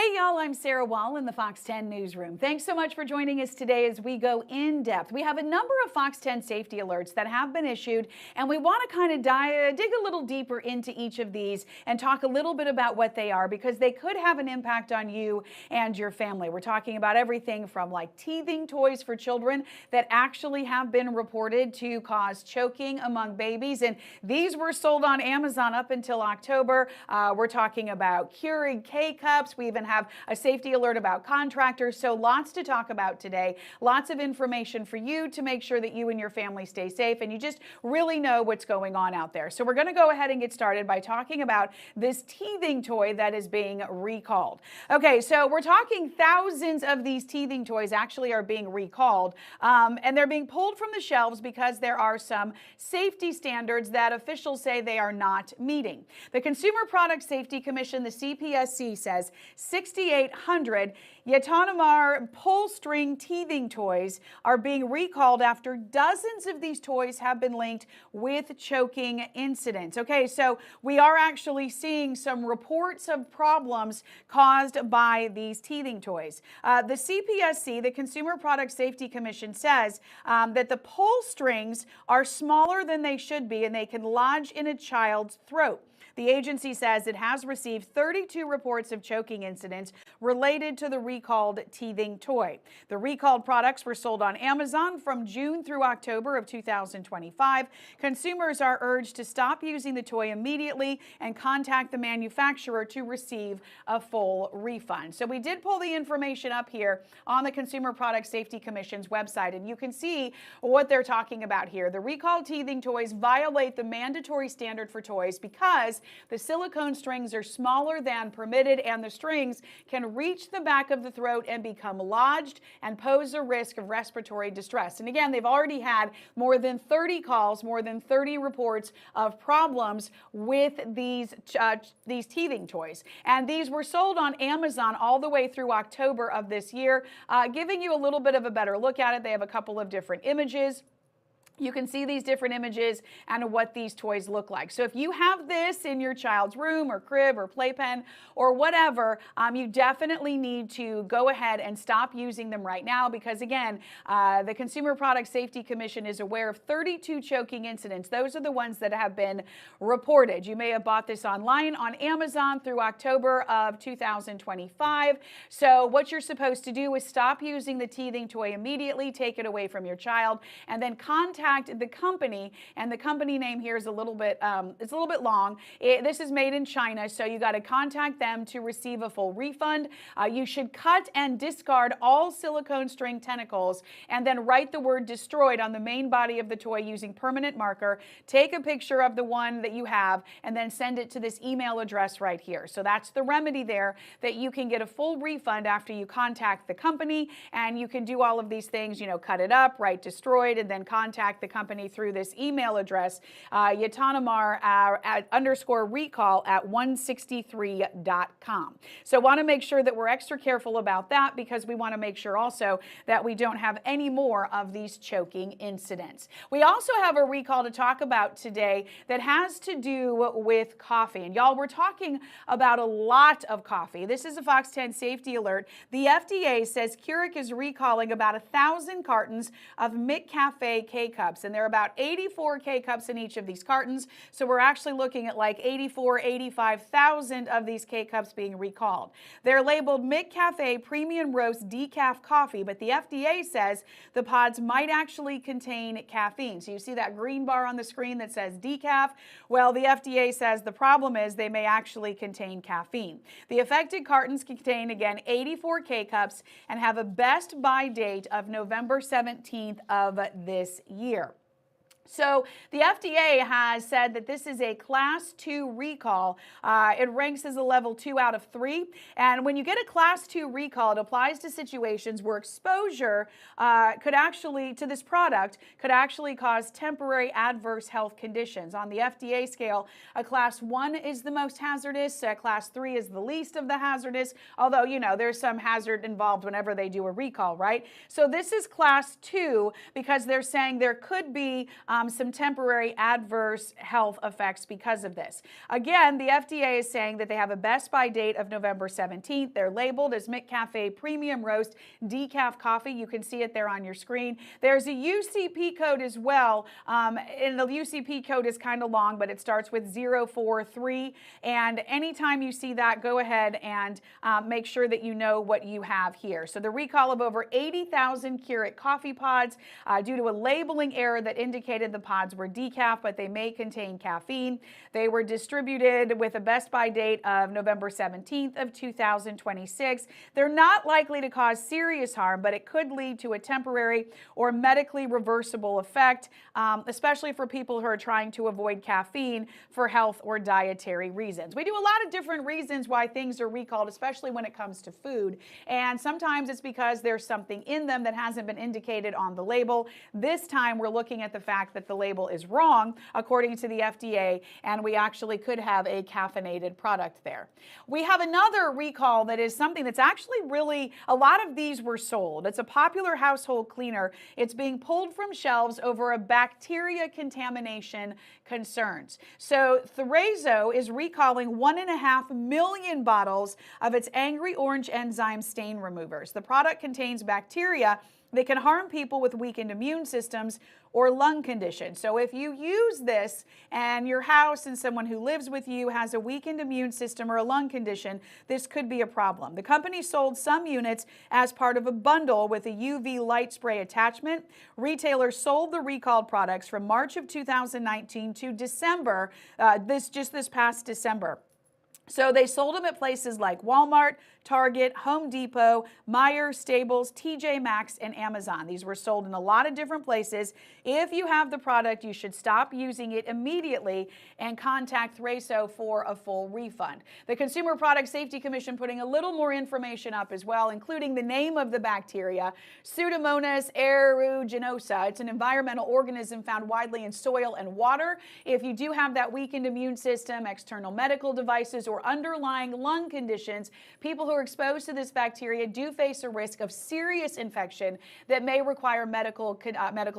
Hey y'all, I'm Sarah Wall in the Fox 10 newsroom. Thanks so much for joining us today as we go in depth. We have a number of Fox 10 safety alerts that have been issued, and we want to kind of dig a little deeper into each of these and talk a little bit about what they are, because they could have an impact on you and your family. We're talking about everything from like teething toys for children that actually have been reported to cause choking among babies, and these were sold on Amazon up until October. We're talking about Keurig K-Cups. We even have a safety alert about contractors. So lots to talk about today. Lots of information for you to make sure that you and your family stay safe and you just really know what's going on out there. So we're going to go ahead and get started by talking about this teething toy that is being recalled. Okay, so we're talking thousands of these teething toys actually are being recalled, and they're being pulled from the shelves because there are some safety standards that officials say they are not meeting. The Consumer Product Safety Commission, the CPSC, says 6,800 Yatanamar pull string teething toys are being recalled after dozens of these toys have been linked with choking incidents. Okay, so we are actually seeing some reports of problems caused by these teething toys. The CPSC, the Consumer Product Safety Commission, says that the pull strings are smaller than they should be and they can lodge in a child's throat. The agency says it has received 32 reports of choking incidents related to the recalled teething toy. The recalled products were sold on Amazon from June through October of 2025. Consumers are urged to stop using the toy immediately and contact the manufacturer to receive a full refund. So we did pull the information up here on the Consumer Product Safety Commission's website, and you can see what they're talking about here. The recalled teething toys violate the mandatory standard for toys because the silicone strings are smaller than permitted, and the strings can reach the back of the throat and become lodged and pose a risk of respiratory distress. And again, they've already had more than 30 calls, more than 30 reports of problems with these teething toys. And these were sold on Amazon all the way through October of this year. Giving you a little bit of a better look at it, they have a couple of different images. You can see these different images and what these toys look like. So if you have this in your child's room or crib or playpen or whatever, you definitely need to go ahead and stop using them right now, because again, the Consumer Product Safety Commission is aware of 32 choking incidents. Those are the ones that have been reported. You may have bought this online on Amazon through October of 2025. So what you're supposed to do is stop using the teething toy immediately, take it away from your child, and then contact the company. And the company name here is a little bit long. This is made in China, so you got to contact them to receive a full refund. You should cut and discard all silicone string tentacles and then write the word destroyed on the main body of the toy using permanent marker. Take a picture of the one that you have and then send it to this email address right here. So that's the remedy there, that you can get a full refund after you contact the company, and you can do all of these things, you know, cut it up, write destroyed, and then contact the company through this email address, Yatanamar _recall@163.com. So want to make sure that we're extra careful about that, because we want to make sure also that we don't have any more of these choking incidents. We also have a recall to talk about today that has to do with coffee. And y'all, we're talking about a lot of coffee. This is a Fox 10 safety alert. The FDA says Keurig is recalling about 1,000 cartons of McCafe K-Cups. And there are about 84 K-Cups in each of these cartons. So we're actually looking at like 85,000 of these K-Cups being recalled. They're labeled McCafe Premium Roast Decaf Coffee, but the FDA says the pods might actually contain caffeine. So you see that green bar on the screen that says decaf? Well, the FDA says the problem is they may actually contain caffeine. The affected cartons contain, again, 84 K-Cups and have a best buy date of November 17th of this year. So the FDA has said that this is a Class 2 recall. It ranks as a level 2 out of 3. And when you get a Class 2 recall, it applies to situations where exposure to this product could actually cause temporary adverse health conditions. On the FDA scale, a Class 1 is the most hazardous. Class 3 is the least of the hazardous, although, you know, there's some hazard involved whenever they do a recall, right? So this is Class 2 because they're saying there could be some temporary adverse health effects because of this. Again, the FDA is saying that they have a best by date of November 17th. They're labeled as McCafe Premium Roast Decaf Coffee. You can see it there on your screen. There's a UCP code as well, and the UCP code is kind of long, but it starts with 043. And anytime you see that, go ahead and make sure that you know what you have here. So the recall of over 80,000 Keurig coffee pods due to a labeling error that indicated the pods were decaf, but they may contain caffeine. They were distributed with a best by date of November 17th of 2026. They're not likely to cause serious harm, but it could lead to a temporary or medically reversible effect, especially for people who are trying to avoid caffeine for health or dietary reasons. We do a lot of different reasons why things are recalled, especially when it comes to food. And sometimes it's because there's something in them that hasn't been indicated on the label. This time we're looking at the fact that the label is wrong according to the FDA, and we actually could have a caffeinated product there. We have another recall that is something that's actually really, a lot of these were sold. It's a popular household cleaner. It's being pulled from shelves over a bacteria contamination concerns. So Threzo is recalling 1.5 million bottles of its Angry Orange enzyme stain removers. The product contains bacteria that can harm people with weakened immune systems or lung conditions. So if you use this and your house and someone who lives with you has a weakened immune system or a lung condition, this could be a problem. The company sold some units as part of a bundle with a UV light spray attachment. Retailers sold the recalled products from March of 2019 to December, this past December. So they sold them at places like Walmart, Target, Home Depot, Meijer, Staples, TJ Maxx, and Amazon. These were sold in a lot of different places. If you have the product, you should stop using it immediately and contact Threzo for a full refund. The Consumer Product Safety Commission putting a little more information up as well, including the name of the bacteria, Pseudomonas aeruginosa. It's an environmental organism found widely in soil and water. If you do have that weakened immune system, external medical devices, or underlying lung conditions, people who are exposed to this bacteria do face a risk of serious infection that may require medical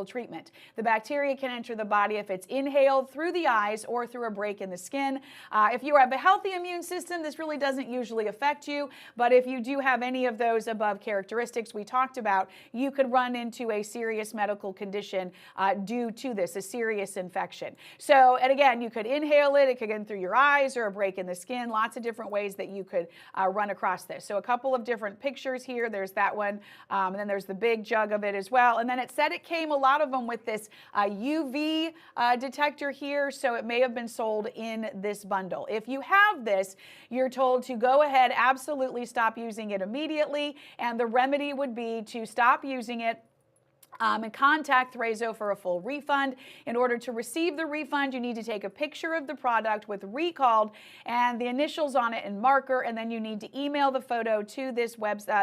treatment. The bacteria can enter the body if it's inhaled through the eyes or through a break in the skin. If you have a healthy immune system, this really doesn't usually affect you, but if you do have any of those above characteristics we talked about, you could run into a serious medical condition due to this, a serious infection. So, and again, you could inhale it, it could get in through your eyes or a break in the skin, lots of different ways that you could run across this. So a couple of different pictures here. There's that one, and then there's the big jug of it as well. And then it said it came, a lot of them, with this UV detector here, so it may have been sold in this bundle. If you have this, you're told to go ahead, absolutely stop using it immediately, and the remedy would be to stop using it and contact Threzo for a full refund. In order to receive the refund, you need to take a picture of the product with recalled and the initials on it in marker, and then you need to email the photo to this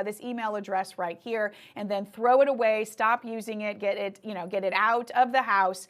this email address right here, and then throw it away. Stop using it. Get it out of the house.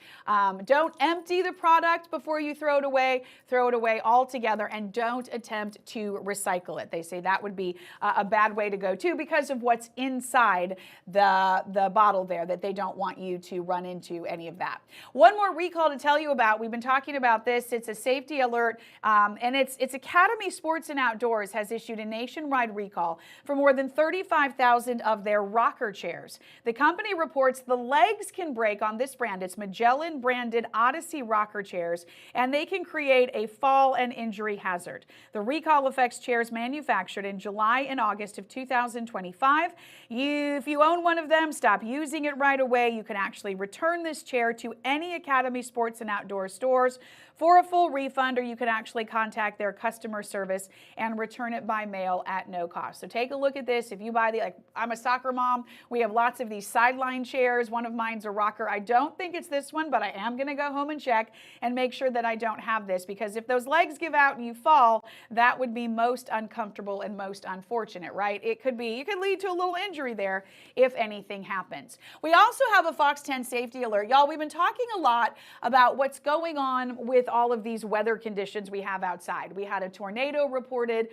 Don't empty the product before you throw it away. Throw it away altogether, and don't attempt to recycle it. They say that would be a bad way to go too, because of what's inside the bottle there, that they don't want you to run into any of that. One more recall to tell you about. We've been talking about this. It's a safety alert, and it's Academy Sports and Outdoors has issued a nationwide recall for more than 35,000 of their rocker chairs. The company reports the legs can break on this brand. It's Magellan branded Odyssey rocker chairs, and they can create a fall and injury hazard. The recall affects chairs manufactured in July and August of 2025. If you own one of them, stop using it right away. You can actually return this chair to any Academy Sports and Outdoors stores for a full refund, or you can actually contact their customer service and return it by mail at no cost. So take a look at this. If you buy I'm a soccer mom, we have lots of these sideline chairs. One of mine's a rocker. I don't think it's this one, but I am going to go home and check and make sure that I don't have this, because if those legs give out and you fall, that would be most uncomfortable and most unfortunate, right? It could lead to a little injury there if anything happens. We also have a FOX10 safety alert. Y'all, we've been talking a lot about what's going on with all of these weather conditions we have outside. We had a tornado reported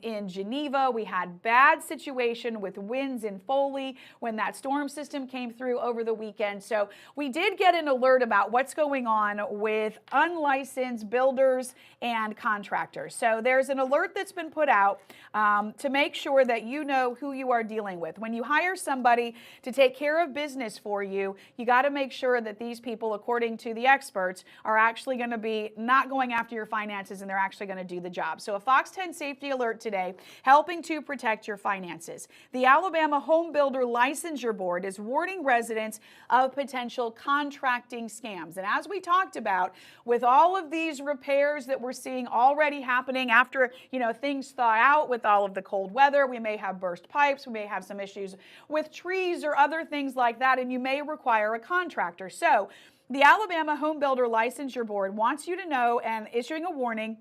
in Geneva. We had bad situation with winds in Foley when that storm system came through over the weekend. So we did get an alert about what's going on with unlicensed builders and contractors. So there's an alert that's been put out to make sure that you know who you are dealing with. When you hire somebody to take care of business for you, you got to make sure that these people, according to the experts, are actually going to be not going after your finances, and they're actually going to do the job. So a FOX10 safety alert today, helping to protect your finances. The Alabama Home Builder Licensure Board is warning residents of potential contracting scams. And as we talked about, with all of these repairs that we're seeing already happening after, things thaw out with all of the cold weather, we may have burst pipes, we may have some issues with trees or other things like that, and you may require a contractor. So the Alabama Home Builder Licensure Board wants you to know and issuing a warning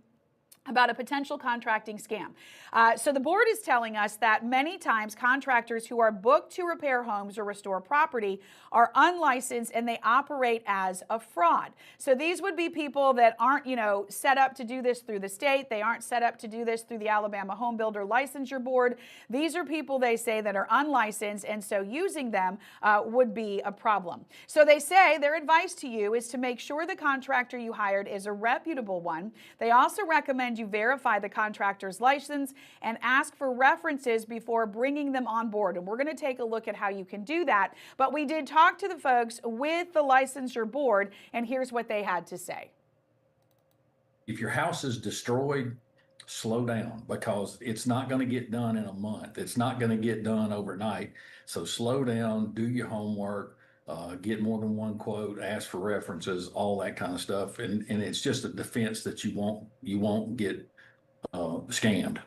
about a potential contracting scam. So the board is telling us that many times contractors who are booked to repair homes or restore property are unlicensed and they operate as a fraud. So these would be people that aren't, set up to do this through the state. They aren't set up to do this through the Alabama Home Builder Licensure Board. These are people, they say, that are unlicensed, and so using them would be a problem. So they say their advice to you is to make sure the contractor you hired is a reputable one. They also recommend you verify the contractor's license and ask for references before bringing them on board. And we're going to take a look at how you can do that. But we did talk to the folks with the licensure board, and here's what they had to say. If your house is destroyed, slow down, because it's not going to get done in a month. It's not going to get done overnight. So slow down, do your homework. Get more than one quote, ask for references, all that kind of stuff. And it's just a defense that you won't get scammed.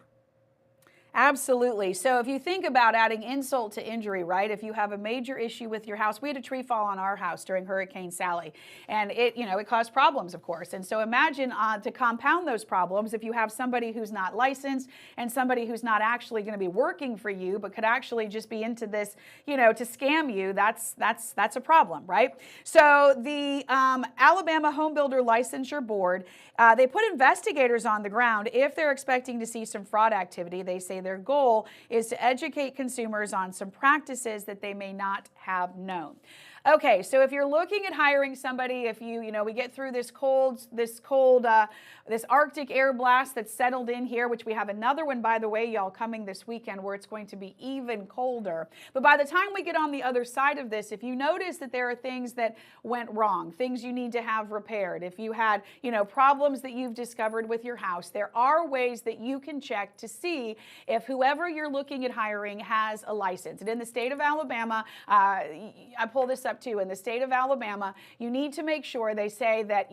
Absolutely. So if you think about adding insult to injury, right? If you have a major issue with your house, we had a tree fall on our house during Hurricane Sally, and it caused problems, of course. And so imagine to compound those problems, if you have somebody who's not licensed and somebody who's not actually going to be working for you, but could actually just be into this, to scam you, that's a problem, right? So the Alabama Home Builder Licensure Board, they put investigators on the ground if they're expecting to see some fraud activity. They say their goal is to educate consumers on some practices that they may not have known. Okay, so if you're looking at hiring somebody, if we get through this Arctic air blast that's settled in here, which we have another one, by the way, y'all, coming this weekend where it's going to be even colder. But by the time we get on the other side of this, if you notice that there are things that went wrong, things you need to have repaired, if you had, problems that you've discovered with your house, there are ways that you can check to see if whoever you're looking at hiring has a license. And in the state of Alabama, I pull this up too. In the state of Alabama, you need to make sure, they say that,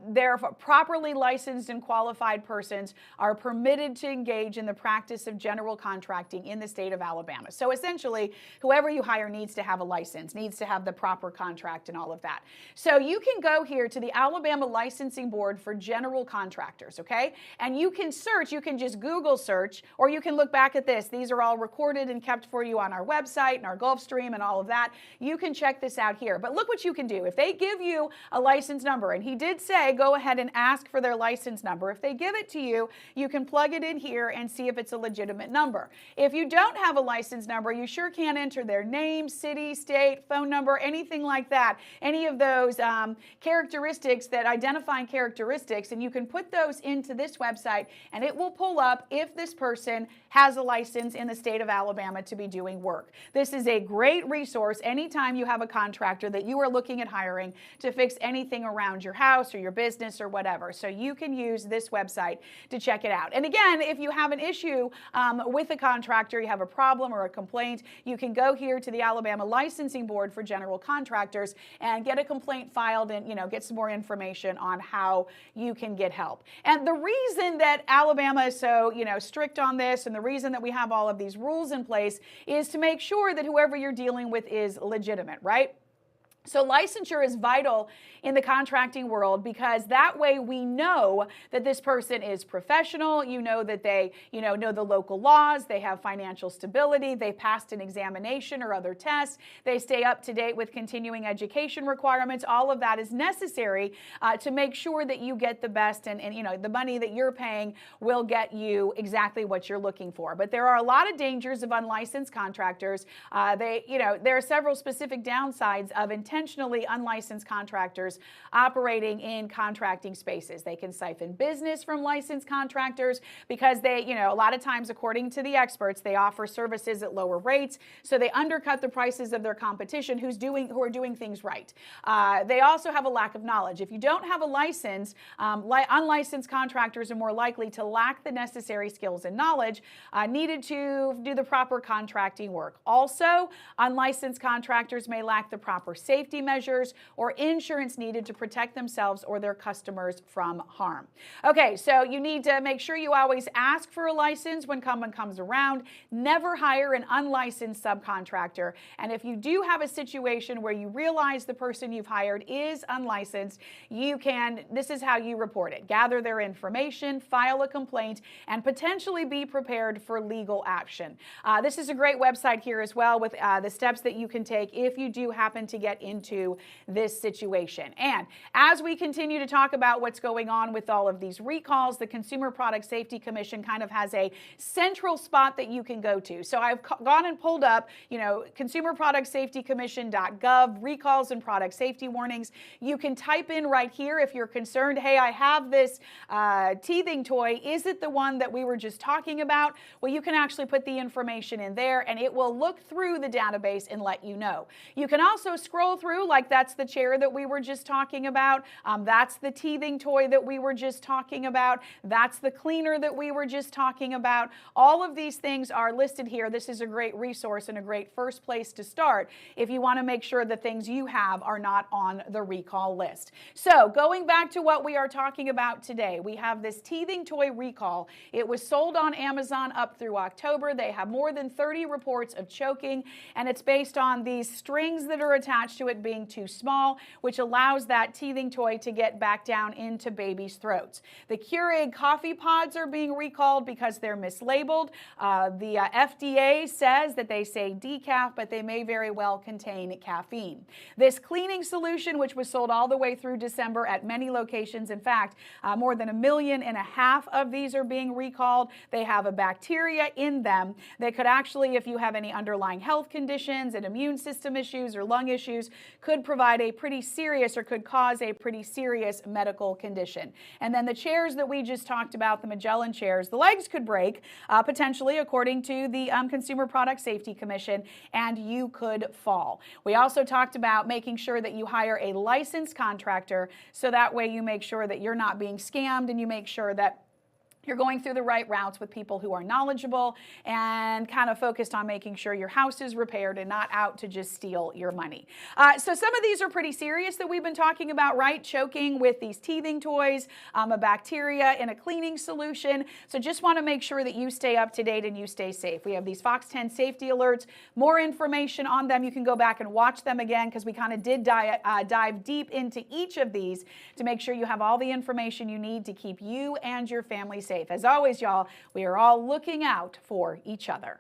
they're properly licensed and qualified persons are permitted to engage in the practice of general contracting in the state of Alabama. So essentially, whoever you hire needs to have a license, needs to have the proper contract and all of that. So you can go here to the Alabama Licensing Board for general contractors, okay? And you can search, you can just Google search, or you can look back at this. These are all recorded and kept for you on our website and our Gulfstream and all of that. You can check this out here. But look what you can do. If they give you a license number, and he did say, go ahead and ask for their license number. If they give it to you, you can plug it in here and see if it's a legitimate number. If you don't have a license number, you sure can enter their name, city, state, phone number, anything like that, any of those characteristics, that identifying characteristics, and you can put those into this website, and it will pull up if this person has a license in the state of Alabama to be doing work. This is a great resource anytime you have a contractor that you are looking at hiring to fix anything around your house or your business or whatever. So you can use this website to check it out. And again, if you have an issue with a contractor, you have a problem or a complaint, you can go here to the Alabama Licensing Board for General Contractors and get a complaint filed and, get some more information on how you can get help. And the reason that Alabama is so, strict on this, and the reason that we have all of these rules in place, is to make sure that whoever you're dealing with is legitimate, right? So licensure is vital in the contracting world, because that way we know that this person is professional. You know that they, know the local laws, they have financial stability, they passed an examination or other tests, they stay up to date with continuing education requirements. All of that is necessary to make sure that you get the best, and the money that you're paying will get you exactly what you're looking for. But there are a lot of dangers of unlicensed contractors. There are several specific downsides of intentionally unlicensed contractors operating in contracting spaces. They can siphon business from licensed contractors because they, a lot of times, according to the experts, they offer services at lower rates, so they undercut the prices of their competition who are doing things right. They also have a lack of knowledge. If you don't have a license, unlicensed contractors are more likely to lack the necessary skills and knowledge needed to do the proper contracting work. Also, unlicensed contractors may lack the proper safety measures or insurance needed to protect themselves or their customers from harm. Okay, so you need to make sure you always ask for a license when someone comes around. Never hire an unlicensed subcontractor. And if you do have a situation where you realize the person you've hired is unlicensed, this is how you report it. Gather their information, file a complaint, and potentially be prepared for legal action. This is a great website here as well with the steps that you can take if you do happen to get into this situation. And as we continue to talk about what's going on with all of these recalls, the Consumer Product Safety Commission kind of has a central spot that you can go to. So I've gone and pulled up, consumerproductsafetykommission.gov, recalls and product safety warnings. You can type in right here if you're concerned, hey, I have this teething toy. Is it the one that we were just talking about? Well, you can actually put the information in there and it will look through the database and let you know. You can also scroll through, like that's the chair that we were just talking about. That's the teething toy that we were just talking about. That's the cleaner that we were just talking about. All of these things are listed here. This is a great resource and a great first place to start if you want to make sure the things you have are not on the recall list. So going back to what we are talking about today, we have this teething toy recall. It was sold on Amazon up through October. They have more than 30 reports of choking, and it's based on these strings that are attached to it being too small, which allows that teething toy to get back down into babies' throats. The Keurig coffee pods are being recalled because they're mislabeled. The FDA says that they say decaf, but they may very well contain caffeine. This cleaning solution, which was sold all the way through December at many locations, in fact, more than 1.5 million of these are being recalled. They have a bacteria in them that could actually, if you have any underlying health conditions and immune system issues or lung issues, could provide a pretty serious or could cause a pretty serious medical condition. And then the chairs that we just talked about, the Magellan chairs, the legs could break potentially, according to the Consumer Product Safety Commission, and you could fall. We also talked about making sure that you hire a licensed contractor, so that way you make sure that you're not being scammed and you make sure that you're going through the right routes with people who are knowledgeable and kind of focused on making sure your house is repaired and not out to just steal your money. So some of these are pretty serious that we've been talking about, right? Choking with these teething toys, a bacteria in a cleaning solution. So just want to make sure that you stay up to date and you stay safe. We have these FOX10 Safety Alerts, more information on them. You can go back and watch them again because we kind of did dive deep into each of these to make sure you have all the information you need to keep you and your family safe. As always, y'all, we are all looking out for each other.